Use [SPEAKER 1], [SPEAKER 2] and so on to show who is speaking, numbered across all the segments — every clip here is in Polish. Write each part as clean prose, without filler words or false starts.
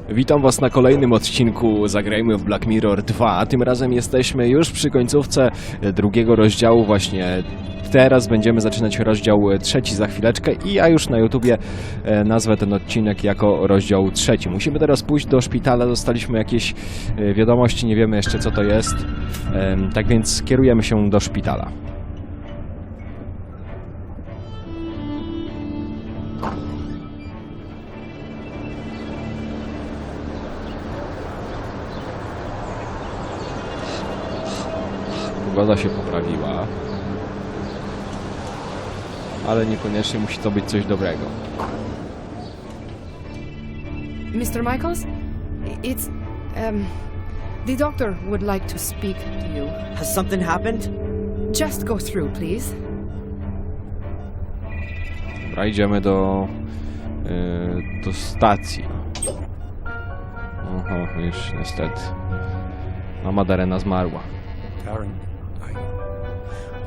[SPEAKER 1] Witam Was na kolejnym odcinku Zagrajmy w Black Mirror 2. Tym razem jesteśmy już przy końcówce drugiego rozdziału. Właśnie teraz będziemy zaczynać rozdział trzeci za chwileczkę i ja już na YouTubie nazwę ten odcinek jako rozdział trzeci. Musimy teraz pójść do szpitala, dostaliśmy jakieś wiadomości, nie wiemy jeszcze co to jest. Tak więc kierujemy się do szpitala. Pogoda się poprawiła, ale niekoniecznie musi to być coś dobrego.
[SPEAKER 2] Mr. Michaels? It's, the doctor would like to speak to you.
[SPEAKER 3] Has something happened?
[SPEAKER 2] Just go through, please.
[SPEAKER 1] Dobra, idziemy do stacji. Oho, już niestety. Mama Darena zmarła.
[SPEAKER 4] Karen,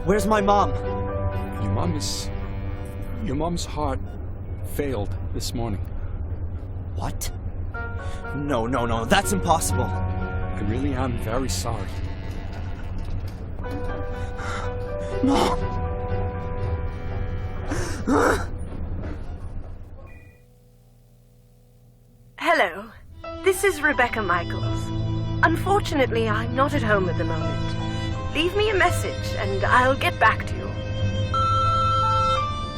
[SPEAKER 3] Where's my mom?
[SPEAKER 4] your mom's heart failed this morning.
[SPEAKER 3] What? No, that's impossible.
[SPEAKER 4] I really am very sorry.
[SPEAKER 3] Mom!
[SPEAKER 5] Hello, this is Rebecca Michaels. Unfortunately, I'm not at home at the moment. Leave me a message and I'll get back to you.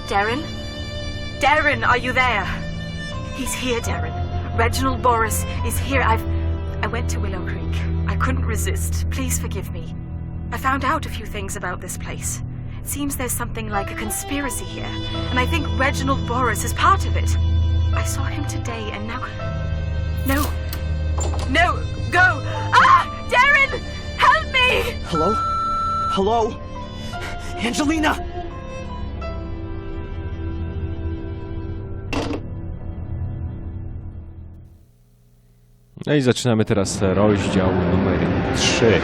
[SPEAKER 6] Darren? Darren, are you there? He's here, Darren. Reginald Boris is here. I went to Willow Creek. I couldn't resist. Please forgive me. I found out a few things about this place. It seems there's something like a conspiracy here, and I think Reginald Boris is part of it. I saw him today, and now... No, go! Ah! Darren! Help me!
[SPEAKER 3] Hello? Hello? Angelina!
[SPEAKER 1] No i zaczynamy teraz rozdział numer 3.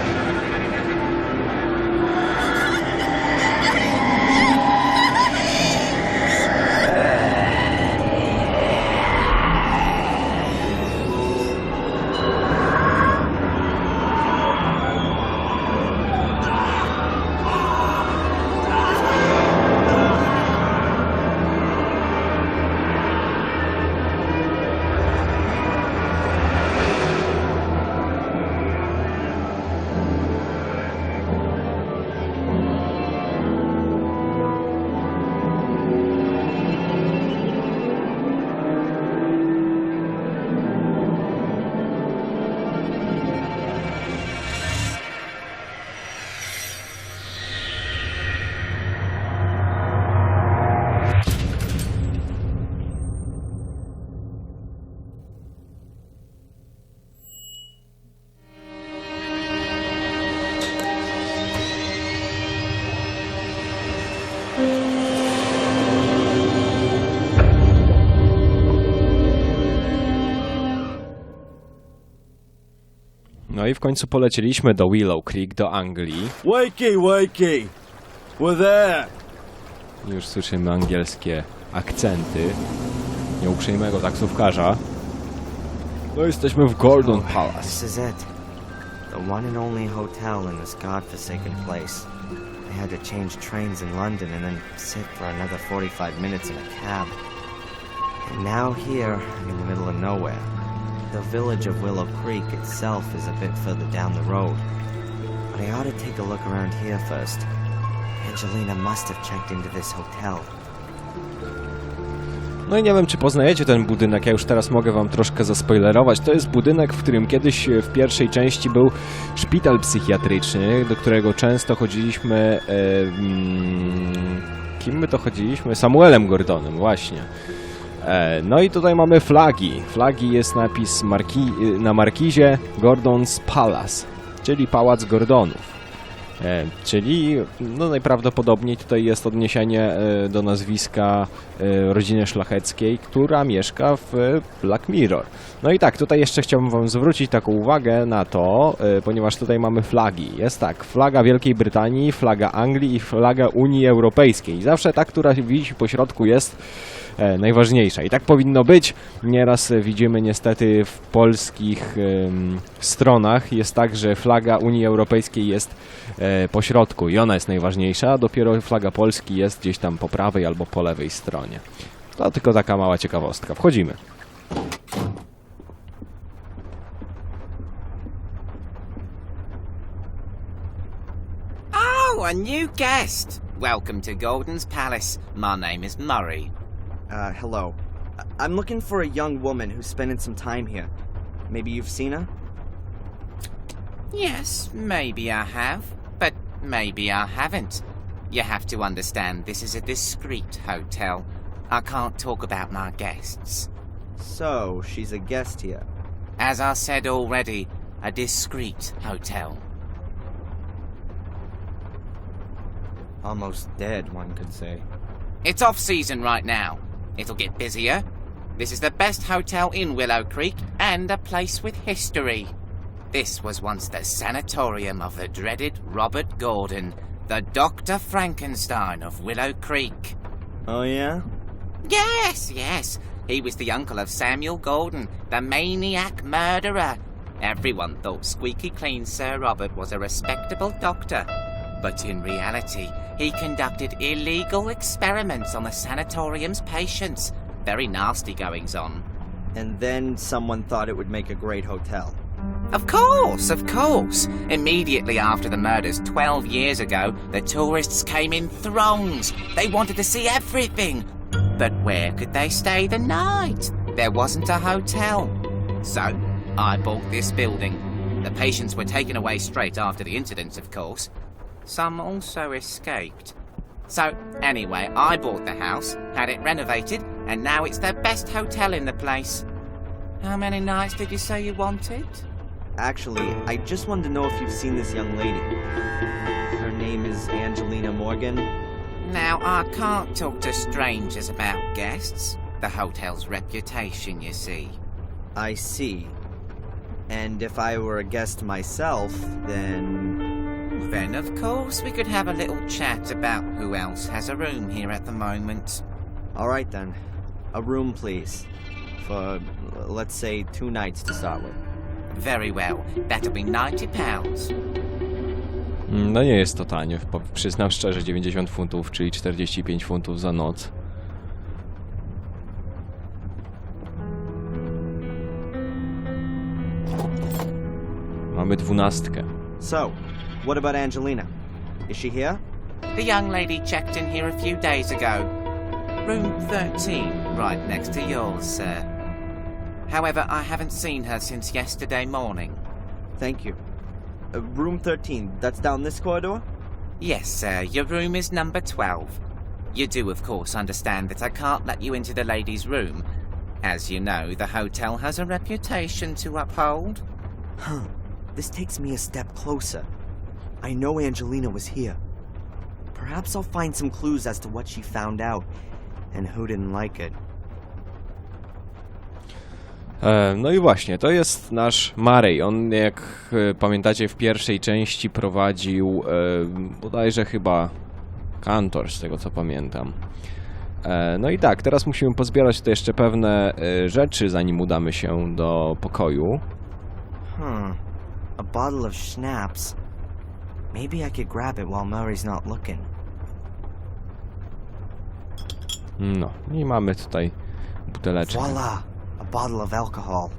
[SPEAKER 1] No i w końcu polecieliśmy do Willow Creek, do Anglii.
[SPEAKER 7] Wakey! We're there!
[SPEAKER 1] Już słyszymy angielskie akcenty nieuprzejmego taksówkarza. No jesteśmy w Golden Palace.
[SPEAKER 3] This is it. The one and only hotel in this godforsaken place. I had to change trains in London and then sit for another 45 minutes in a cab. And now here, I'm in the middle of nowhere. The village of Willow Creek itself is a bit further down the road. But I ought to take a look around here first. Angelina must have checked into this hotel.
[SPEAKER 1] No i nie wiem, czy poznajecie ten budynek, ja już teraz mogę wam troszkę zaspoilerować. To jest budynek, w którym kiedyś w pierwszej części był szpital psychiatryczny, do którego często chodziliśmy... kim my to chodziliśmy? Samuelem Gordonem, właśnie. No i tutaj mamy flagi. Flagi jest napis na markizie Gordon's Palace, czyli Pałac Gordonów. Czyli no najprawdopodobniej tutaj jest odniesienie do nazwiska rodziny szlacheckiej, która mieszka w Black Mirror. No i tak, tutaj jeszcze chciałbym wam zwrócić taką uwagę na to, ponieważ tutaj mamy flagi. Jest tak, flaga Wielkiej Brytanii, flaga Anglii i flaga Unii Europejskiej. Zawsze ta, która widzi po środku jest najważniejsza. I tak powinno być. Nieraz widzimy niestety w polskich stronach jest tak, że flaga Unii Europejskiej jest po środku i ona jest najważniejsza, a dopiero flaga Polski jest gdzieś tam po prawej albo po lewej stronie. To tylko taka mała ciekawostka. Wchodzimy.
[SPEAKER 8] Oh, a new guest! Welcome to Golden's Palace. My name is Murray.
[SPEAKER 3] Hello. I'm looking for a young woman who's spending some time here. Maybe you've seen her?
[SPEAKER 8] Yes, maybe I have, but maybe I haven't. You have to understand this is a discreet hotel. I can't talk about my guests.
[SPEAKER 3] So, she's a guest here.
[SPEAKER 8] As I said already, a discreet hotel.
[SPEAKER 3] Almost dead, one could say.
[SPEAKER 8] It's off-season right now. It'll get busier. This is the best hotel in Willow Creek and a place with history. This was once the sanatorium of the dreaded Robert Gordon, the Dr. Frankenstein of Willow Creek.
[SPEAKER 3] Oh, yeah?
[SPEAKER 8] Yes, yes. He was the uncle of Samuel Gordon, the maniac murderer. Everyone thought squeaky clean Sir Robert was a respectable doctor. But in reality, he conducted illegal experiments on the sanatorium's patients. Very nasty goings on.
[SPEAKER 3] And then someone thought it would make a great hotel.
[SPEAKER 8] Of course, of course. Immediately after the murders 12 years ago, the tourists came in throngs. They wanted to see everything. But where could they stay the night? There wasn't a hotel. So, I bought this building. The patients were taken away straight after the incidents, of course. Some also escaped. So, anyway, I bought the house, had it renovated, and now it's the best hotel in the place. How many nights did you say you wanted?
[SPEAKER 3] Actually, I just wanted to know if you've seen this young lady. Her name is Angelina Morgan.
[SPEAKER 8] Now, I can't talk to strangers about guests. The hotel's reputation, you see.
[SPEAKER 3] I see. And if I were a guest myself, then...
[SPEAKER 8] Then, of course, we could have a little chat about who else has a room here at the moment.
[SPEAKER 3] Alright then. A room, please. For, let's say, 2 nights to start with.
[SPEAKER 8] Very well. That'll be £90.
[SPEAKER 1] No nie jest to tanio, przyznam szczerze, 90 funtów, czyli 45 funtów za noc. Mamy 12.
[SPEAKER 3] So, what about Angelina? Is she here?
[SPEAKER 8] The young lady checked in here a few days ago. Room 13, right next to yours, sir. However, I haven't seen her since yesterday morning.
[SPEAKER 3] Thank you. Room 13, that's down this corridor?
[SPEAKER 8] Yes, sir, your room is number 12. You do, of course, understand that I can't let you into the lady's room. As you know, the hotel has a reputation to uphold.
[SPEAKER 3] Huh. This takes me a step closer. I know Angelina was here. Perhaps I'll find some clues as to what she found out and who didn't like it.
[SPEAKER 1] No i właśnie, to jest nasz Murray. On, jak pamiętacie, w pierwszej części prowadził bodajże chyba kantor, z tego co pamiętam. No i tak, teraz musimy pozbierać tutaj jeszcze pewne rzeczy, zanim udamy się do pokoju.
[SPEAKER 3] A bottle of schnapps. Maybe I could grab it while Murray's not looking.
[SPEAKER 1] No, i mamy tutaj buteleczkę
[SPEAKER 3] Voila! A bottle of alcohol.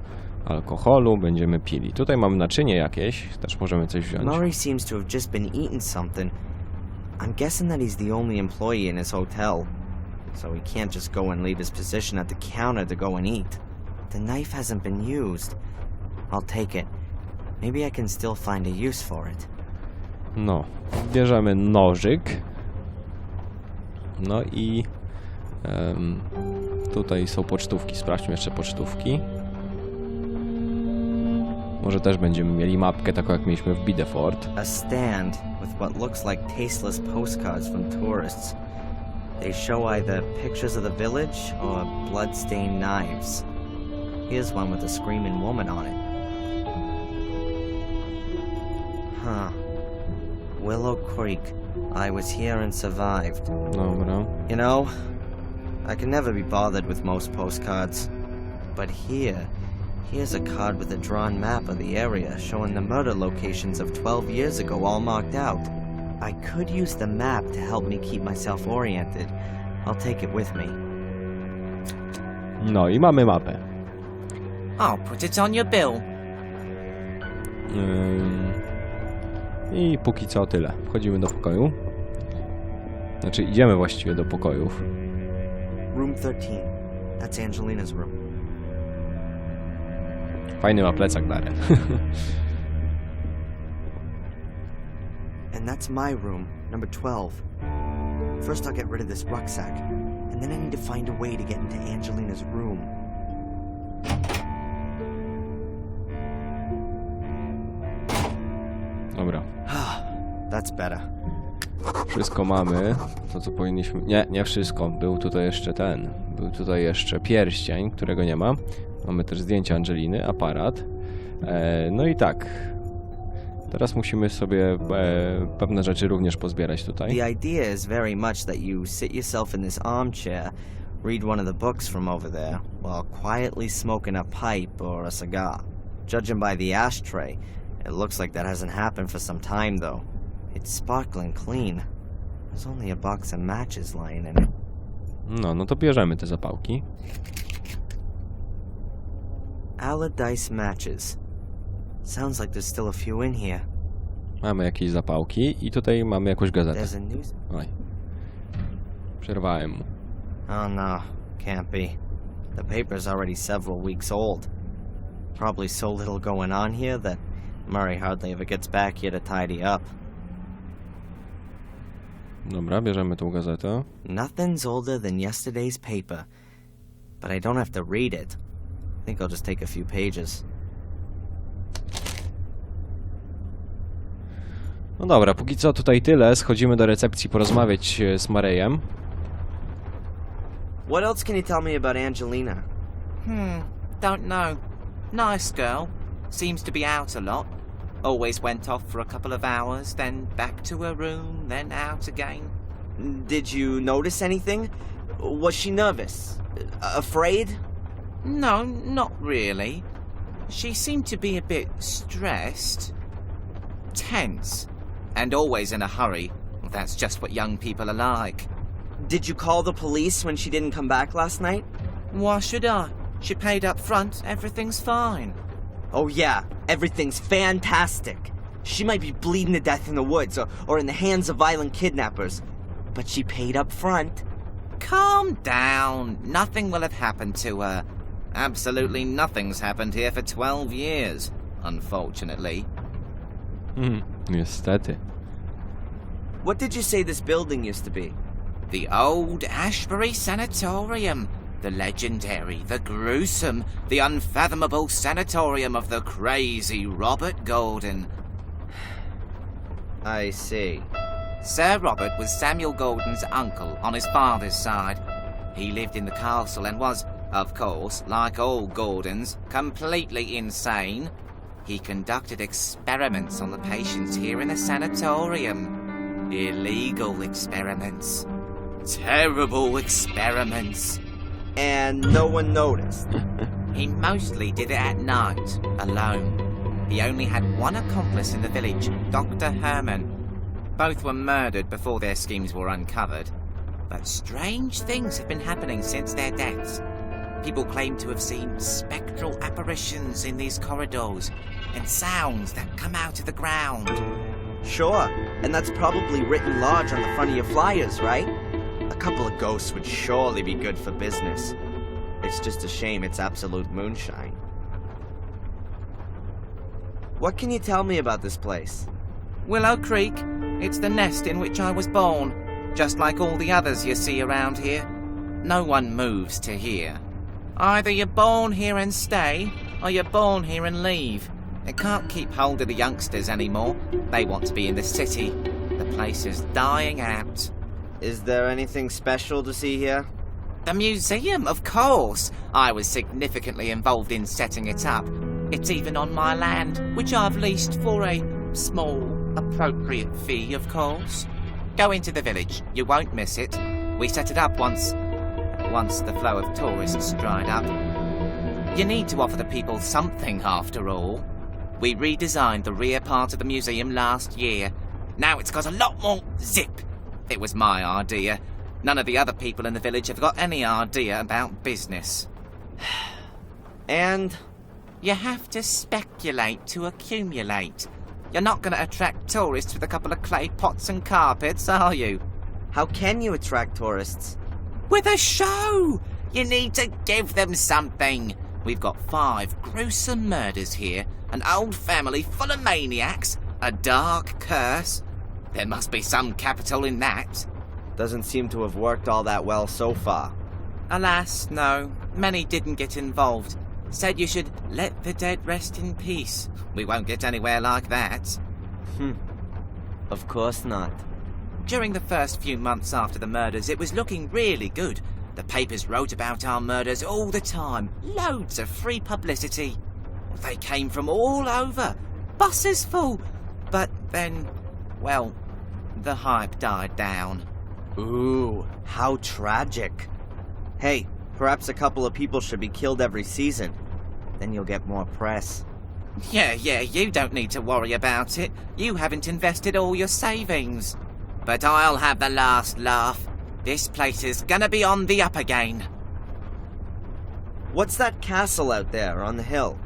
[SPEAKER 1] alkoholu, będziemy pili. Tutaj mamy naczynie jakieś, też możemy coś wziąć.
[SPEAKER 3] Murray seems to have just been eating something. I'm guessing that he's the only employee in his hotel, so he can't just go and leave his position at the counter to go and eat. The knife hasn't been used. I'll take it. Maybe I can still find a use for it.
[SPEAKER 1] No, bierzemy nożyk. No i tutaj są pocztówki. Sprawdźmy jeszcze pocztówki. Może też będziemy mieli mapkę taką jak mieliśmy w Bideford.
[SPEAKER 3] A stand with what looks like tasteless postcards from tourists. They show either pictures of the village or blood-stained knives. Here's one with a screaming woman on it. Huh. Willow Creek. I was here and survived.
[SPEAKER 1] Dobra.
[SPEAKER 3] You know, I can never be bothered with most postcards. But here's a card with a drawn map of the area showing the murder locations of 12 years ago all marked out. I could use the map to help me keep myself oriented. I'll take it with me.
[SPEAKER 1] No i mamy mapę.
[SPEAKER 8] I'll put it on your bill.
[SPEAKER 1] I póki co tyle. Wchodzimy do pokoju. Znaczy idziemy właściwie do pokojów.
[SPEAKER 3] Room 13. That's Angelina's room.
[SPEAKER 1] Fajny ma plecak, Darren.
[SPEAKER 3] And that's my room, number 12. First I'll get rid of this rucksack, and then I need to find a way to get into Angelina's room.
[SPEAKER 1] Dobra.
[SPEAKER 3] That's better.
[SPEAKER 1] Wszystko mamy. To co powinniśmy... Nie wszystko. Był tutaj jeszcze ten. Był tutaj jeszcze pierścień, którego nie ma. Mamy też zdjęcie Angeliny, aparat. No i tak. Teraz musimy sobie pewne rzeczy również pozbierać tutaj.
[SPEAKER 3] The idea is very much that you sit yourself in this armchair, read one of the books from over there, while quietly smoking a pipe or a cigar. Judging by the ashtray, it looks like that hasn't happened for some time though. It's sparkling clean. There's only a box of matches lying in it.
[SPEAKER 1] No to bierzemy te zapałki.
[SPEAKER 3] Allardyce matches. Sounds like there's still a few in here.
[SPEAKER 1] Mamy jakieś zapałki i tutaj mamy jakąś gazetę.
[SPEAKER 3] There's a news...
[SPEAKER 1] Oj. Przerwałem mu.
[SPEAKER 3] Oh no, can't be. The paper's already several weeks old. Probably so little going on here that Murray hardly ever gets back here to tidy up.
[SPEAKER 1] Dobra, bierzemy tą gazetę.
[SPEAKER 3] Nothing's older than yesterday's paper, but I don't have to read it. I think I'll just take a few pages.
[SPEAKER 1] No dobra, póki co tutaj tyle. Schodzimy do recepcji porozmawiać z Murrayem.
[SPEAKER 3] What else can you tell me about Angelina?
[SPEAKER 8] Don't know. Nice girl. Seems to be out a lot. Always went off for a couple of hours, then back to her room, then out again.
[SPEAKER 3] Did you notice anything? Was she nervous? Afraid?
[SPEAKER 8] No, not really. She seemed to be a bit stressed. Tense. And always in a hurry. That's just what young people are like.
[SPEAKER 3] Did you call the police when she didn't come back last night?
[SPEAKER 8] Why should I? She paid up front. Everything's fine.
[SPEAKER 3] Oh yeah, everything's fantastic. She might be bleeding to death in the woods or in the hands of violent kidnappers, but she paid up front.
[SPEAKER 8] Calm down. Nothing will have happened to her. Absolutely nothing's happened here for 12 years, unfortunately.
[SPEAKER 1] Niestety.
[SPEAKER 3] What did you say this building used to be?
[SPEAKER 8] The old Ashbury Sanatorium. The legendary, the gruesome, the unfathomable sanatorium of the crazy Robert Gordon.
[SPEAKER 3] I see.
[SPEAKER 8] Sir Robert was Samuel Gordon's uncle on his father's side. He lived in the castle and was, of course, like all Gordons, completely insane. He conducted experiments on the patients here in the sanatorium. Illegal experiments. Terrible experiments.
[SPEAKER 3] And no one noticed.
[SPEAKER 8] He mostly did it at night, alone. He only had one accomplice in the village, Dr. Herman. Both were murdered before their schemes were uncovered. But strange things have been happening since their deaths. People claim to have seen spectral apparitions in these corridors, and sounds that come out of the ground.
[SPEAKER 3] Sure, and that's probably written large on the front of your flyers, right? A couple of ghosts would surely be good for business. It's just a shame it's absolute moonshine. What can you tell me about this place?
[SPEAKER 8] Willow Creek. It's the nest in which I was born, just like all the others you see around here. No one moves to here. Either you're born here and stay, or you're born here and leave. It can't keep hold of the youngsters anymore. They want to be in the city. The place is dying out.
[SPEAKER 3] Is there anything special to see here?
[SPEAKER 8] The museum, of course. I was significantly involved in setting it up. It's even on my land, which I've leased for a small, appropriate fee, of course. Go into the village. You won't miss it. We set it up once once the flow of tourists dried up. You need to offer the people something after all. We redesigned the rear part of the museum last year. Now it's got a lot more zip. It was my idea. None of the other people in the village have got any idea about business.
[SPEAKER 3] And
[SPEAKER 8] You have to speculate to accumulate. You're not going to attract tourists with a couple of clay pots and carpets, are you?
[SPEAKER 3] how can you attract tourists?
[SPEAKER 8] With a show! You need to give them something. We've got 5 gruesome murders here, an old family full of maniacs, a dark curse. There must be some capital in that.
[SPEAKER 3] Doesn't seem to have worked all that well so far.
[SPEAKER 8] Alas, no. Many didn't get involved. Said you should let the dead rest in peace. We won't get anywhere like that.
[SPEAKER 3] Of course not.
[SPEAKER 8] During the first few months after the murders, it was looking really good. The papers wrote about our murders all the time. Loads of free publicity. They came from all over. Buses full. But then, well, the hype died down.
[SPEAKER 3] Ooh, how tragic. Hey, perhaps a couple of people should be killed every season. Then you'll get more press.
[SPEAKER 8] Yeah, you don't need to worry about it. You haven't invested all your savings. But I'll have the last laugh. This place is gonna be on the up again.
[SPEAKER 3] What's that castle out there on the hill?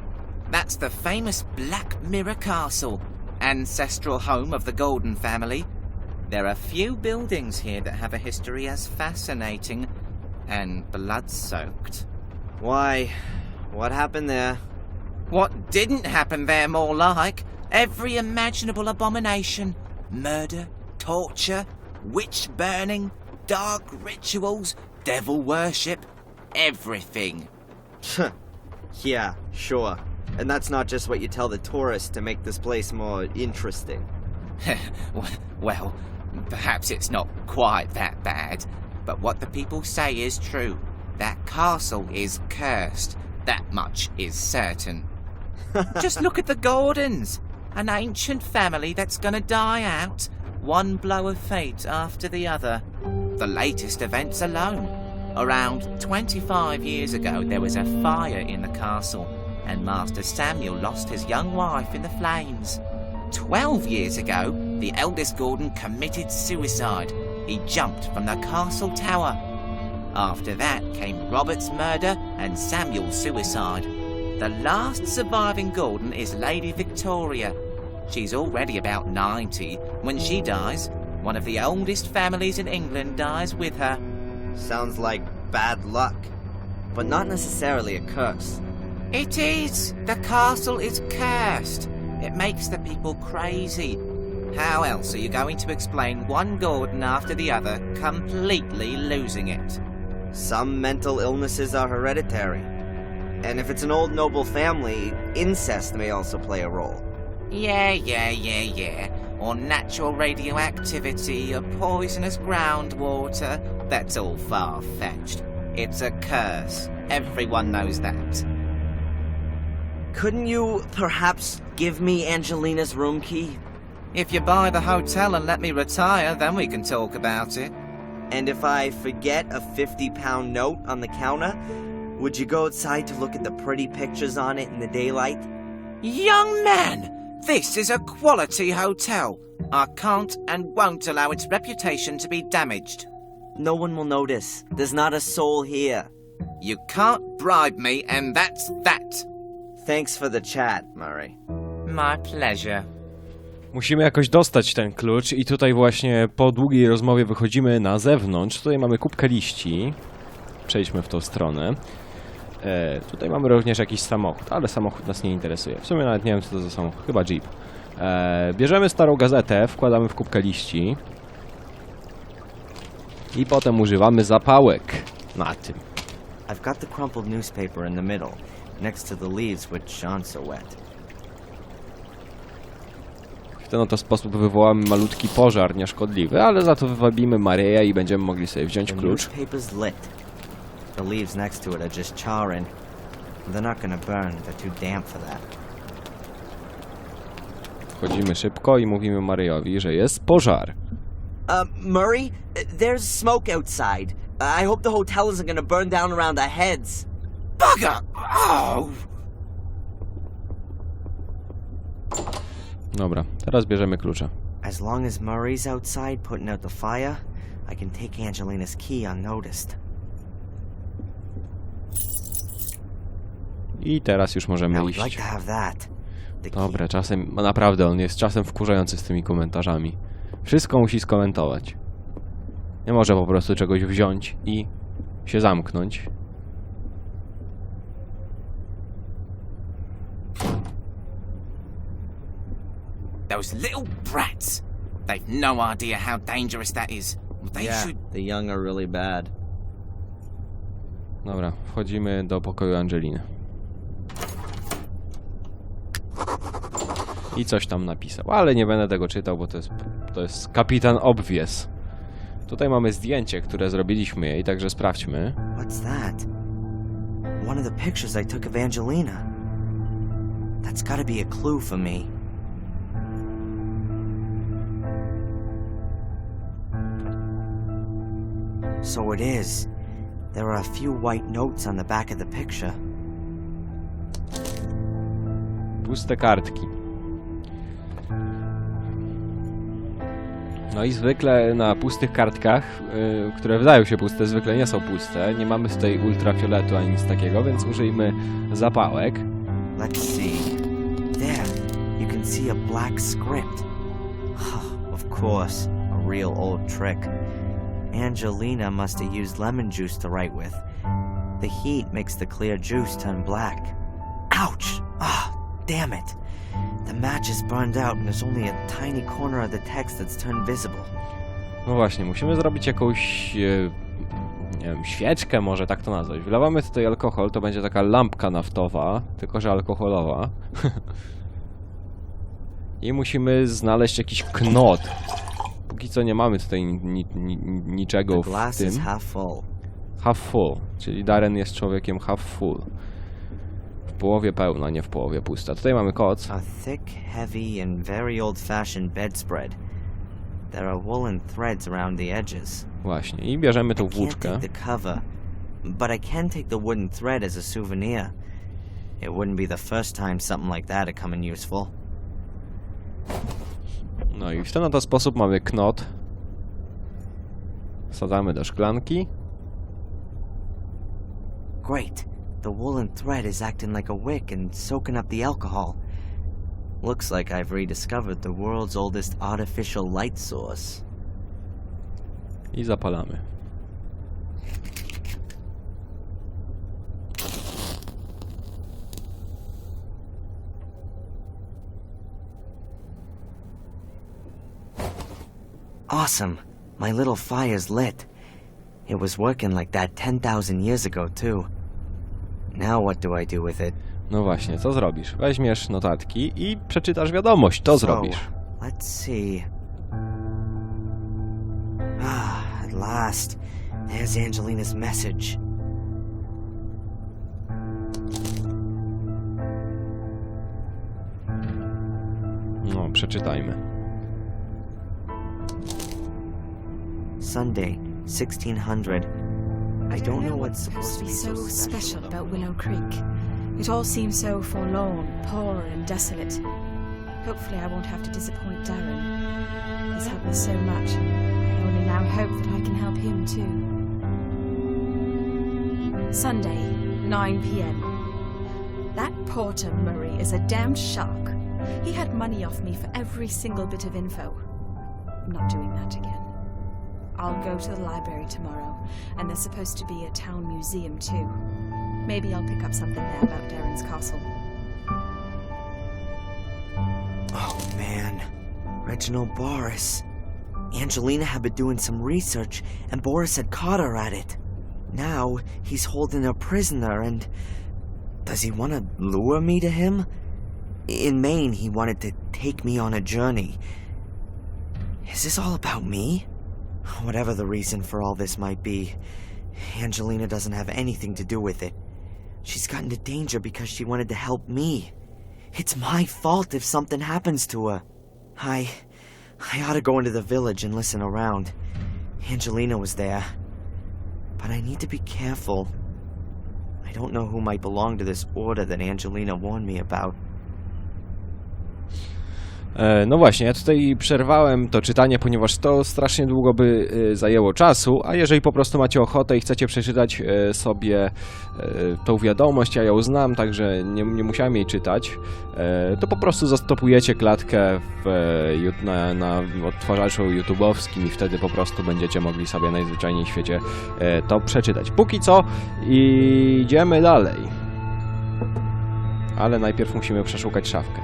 [SPEAKER 8] That's the famous Black Mirror Castle, ancestral home of the Golden family. There are few buildings here that have a history as fascinating and blood-soaked.
[SPEAKER 3] Why, what happened there?
[SPEAKER 8] What didn't happen there, more like? Every imaginable abomination. Murder, torture, witch burning, dark rituals, devil worship, everything.
[SPEAKER 3] Yeah, sure. And that's not just what you tell the tourists to make this place more interesting.
[SPEAKER 8] Well, perhaps it's not quite that bad, but what the people say is true. That castle is cursed. That much is certain. Just look at the Gordons, an ancient family that's gonna die out, one blow of fate after the other. The latest events alone. Around 25 years ago, there was a fire in the castle, and Master Samuel lost his young wife in the flames. 12 years ago, the eldest Gordon committed suicide. He jumped from the castle tower. After that came Robert's murder and Samuel's suicide. The last surviving Gordon is Lady Victoria. She's already about 90. When she dies, one of the oldest families in England dies with her.
[SPEAKER 3] Sounds like bad luck, but not necessarily a curse.
[SPEAKER 8] It is. The castle is cursed. It makes the people crazy. How else are you going to explain one Gordon after the other completely losing it?
[SPEAKER 3] Some mental illnesses are hereditary. And if it's an old noble family, incest may also play a role.
[SPEAKER 8] Yeah. Or natural radioactivity, or poisonous groundwater. That's all far-fetched. It's a curse. Everyone knows that.
[SPEAKER 3] Couldn't you perhaps give me Angelina's room key?
[SPEAKER 8] If you buy the hotel and let me retire, then we can talk about it.
[SPEAKER 3] And if I forget a 50-pound note on the counter, would you go outside to look at the pretty pictures on it in the daylight?
[SPEAKER 8] Young man! This is a quality hotel. I can't and won't allow its reputation to be damaged.
[SPEAKER 3] No one will notice. There's not a soul here.
[SPEAKER 8] You can't bribe me, and that's that.
[SPEAKER 3] Thanks for the chat, Murray.
[SPEAKER 8] My pleasure.
[SPEAKER 1] Musimy jakoś dostać ten klucz i tutaj właśnie po długiej rozmowie wychodzimy na zewnątrz. Tutaj mamy kubkę liści. Przejdźmy w tą stronę. Tutaj mamy również jakiś samochód, ale samochód nas nie interesuje. W sumie nawet nie wiem, co to za samochód. Chyba Jeep. Bierzemy starą gazetę, wkładamy w kubkę liści. I potem używamy zapałek na tym.
[SPEAKER 3] I've got the crumpled newspaper in the middle, next to the leaves which aren't so wet.
[SPEAKER 1] W ten oto sposób wywołamy malutki pożar nieszkodliwy, ale za to wywabimy Maryję i będziemy mogli sobie wziąć
[SPEAKER 3] The
[SPEAKER 1] klucz.
[SPEAKER 3] newspaper's lit. The leaves next to it are just charring. They're not gonna burn, they're too damp for that.
[SPEAKER 1] Wchodzimy szybko i mówimy Maryjowi, że jest pożar.
[SPEAKER 3] Murray, there's smoke outside. I hope the hotel isn't gonna burn down around our heads.
[SPEAKER 8] Bugger! Oh!
[SPEAKER 1] Dobra, teraz bierzemy klucze.
[SPEAKER 3] As long as Murray's outside putting out the fire, I can take Angelina's key unnoticed.
[SPEAKER 1] I teraz już możemy
[SPEAKER 3] Now we'd like
[SPEAKER 1] iść.
[SPEAKER 3] to have that. The key.
[SPEAKER 1] Dobra, czasem, naprawdę, on jest czasem wkurzający z tymi komentarzami. Wszystko musi skomentować. Nie może po prostu czegoś wziąć i się zamknąć.
[SPEAKER 8] Those little brats! They've no idea how dangerous that is. They
[SPEAKER 3] Yeah,
[SPEAKER 8] should...
[SPEAKER 3] the young are really bad.
[SPEAKER 1] Dobra, wchodzimy do pokoju Angeliny. I coś tam napisał, ale nie będę tego czytał, bo to jest kapitan Obvious. Tutaj mamy zdjęcie, które zrobiliśmy jej, także sprawdźmy.
[SPEAKER 3] What's that? One of the pictures I took of Angelina. That's gotta be a clue for me. So it is. There are a few white notes on the back of the picture.
[SPEAKER 1] Puste kartki. No i zwykle na pustych kartkach, które wydają się puste, zwykle nie są puste. Nie mamy tutaj ultrafioletu ani nic takiego, więc użyjmy zapałek.
[SPEAKER 3] Let's see. There, you can see a black script. Of course, a real old trick. Angelina must have used lemon juice to write with. The heat makes the clear juice turn black. Ouch! Ah, damn it. The match is burned out and there's only a tiny corner of the text that's turned visible.
[SPEAKER 1] No właśnie, musimy zrobić jakąś, nie wiem, świeczkę może tak to nazwać. Wlewamy tutaj alkohol, to będzie taka lampka naftowa, tylko że alkoholowa. I musimy znaleźć jakiś knot. Póki co nie mamy tutaj niczego
[SPEAKER 3] The
[SPEAKER 1] w
[SPEAKER 3] glass is
[SPEAKER 1] tym.
[SPEAKER 3] half full.
[SPEAKER 1] Half full, czyli Darren jest człowiekiem half full. W połowie pełna, nie w połowie pusta. Tutaj mamy koc.
[SPEAKER 3] A thick, heavy, and very old-fashioned bedspread. There are woolen threads around the edges.
[SPEAKER 1] Właśnie, i bierzemy tą
[SPEAKER 3] I can't
[SPEAKER 1] włóczkę.
[SPEAKER 3] take the cover, but I can take the wooden thread as a souvenir. It wouldn't be the first time something like that had come in useful.
[SPEAKER 1] No i w ten oto sposób mamy knot. Wsadzamy do szklanki.
[SPEAKER 3] Great. The woolen thread is acting like a wick and soaking up the alcohol. Looks like I've rediscovered the world's oldest artificial light source.
[SPEAKER 1] I zapalamy.
[SPEAKER 3] Awesome. My little fire's lit. It was working like that 10,000 years ago, too. Now what do I do with it?
[SPEAKER 1] No właśnie, co zrobisz? Weźmiesz notatki i przeczytasz wiadomość. To zrobisz.
[SPEAKER 3] Let's see. Ah, at last. There's Angelina's message.
[SPEAKER 1] No, przeczytajmy.
[SPEAKER 3] Sunday, 1600. I don't know what's supposed to be so
[SPEAKER 6] special about Willow Creek. It all seems so forlorn, poor and desolate. Hopefully I won't have to disappoint Darren. He's helped me so much. I only now hope that I can help him too. Sunday, 9 p.m. That Porter Murray is a damned shark. He had money off me for every single bit of info. I'm not doing that again. I'll go to the library tomorrow, and there's supposed to be a town museum too. Maybe I'll pick up something there about Darren's castle.
[SPEAKER 3] Oh man, Reginald Boris. Angelina had been doing some research, and Boris had caught her at it. Now, he's holding her prisoner, and... Does he want to lure me to him? In Maine, he wanted to take me on a journey. Is this all about me? Whatever the reason for all this might be, Angelina doesn't have anything to do with it. She's got into danger because she wanted to help me. It's my fault if something happens to her. I ought to go into the village and listen around. Angelina was there. But I need to be careful. I don't know who might belong to this order that Angelina warned me about.
[SPEAKER 1] No właśnie, ja tutaj przerwałem to czytanie, ponieważ to strasznie długo by zajęło czasu, a jeżeli po prostu macie ochotę i chcecie przeczytać sobie tą wiadomość, ja ją znam, także nie musiałem jej czytać, to po prostu zastopujecie klatkę na odtwarzaczu YouTube'owskim i wtedy po prostu będziecie mogli sobie najzwyczajniej w świecie to przeczytać. Póki co idziemy dalej, ale najpierw musimy przeszukać szafkę.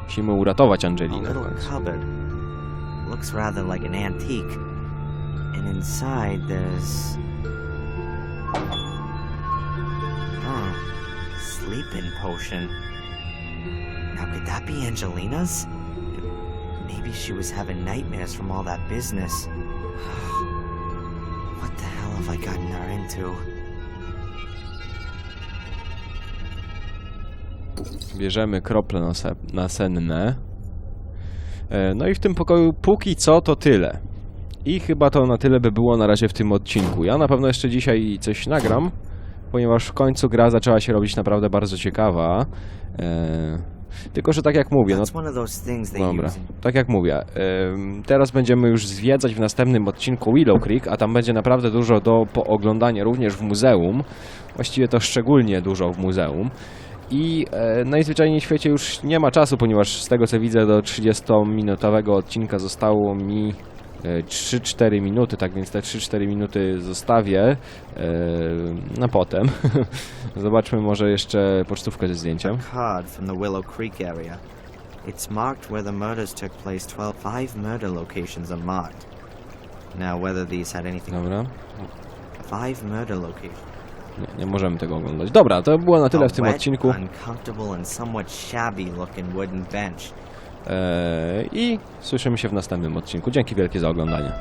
[SPEAKER 1] Musimy uratować
[SPEAKER 3] A
[SPEAKER 1] Angelinę.
[SPEAKER 3] little cupboard. Looks rather like an antique. And inside there's... Sleeping potion. Now could that be Angelina's? Maybe she was having nightmares from all that business. What the hell have I gotten her into?
[SPEAKER 1] Bierzemy krople nasenne. No i w tym pokoju póki co to tyle. I chyba to na tyle by było na razie w tym odcinku. Ja na pewno jeszcze dzisiaj coś nagram, ponieważ w końcu gra zaczęła się robić naprawdę bardzo ciekawa. Tylko że tak jak mówię, dobra, tak jak mówię, teraz będziemy już zwiedzać w następnym odcinku Willow Creek, a tam będzie naprawdę dużo do pooglądania również w muzeum. Właściwie to szczególnie dużo w muzeum. I najzwyczajniej w świecie już nie ma czasu, ponieważ z tego co widzę do 30-minutowego odcinka zostało mi 3-4 minuty, tak więc te 3-4 minuty zostawię na potem. Zobaczmy może jeszcze pocztówkę ze zdjęciem.
[SPEAKER 3] Card from the Willow Creek area. It's marked where the murders took place. 5 murder locations are marked. Now whether these had anything...
[SPEAKER 1] Dobra.
[SPEAKER 3] 5 murder locations.
[SPEAKER 1] Nie możemy tego oglądać. Dobra, to było na tyle w tym odcinku. I słyszymy się w następnym odcinku. Dzięki wielkie za oglądanie.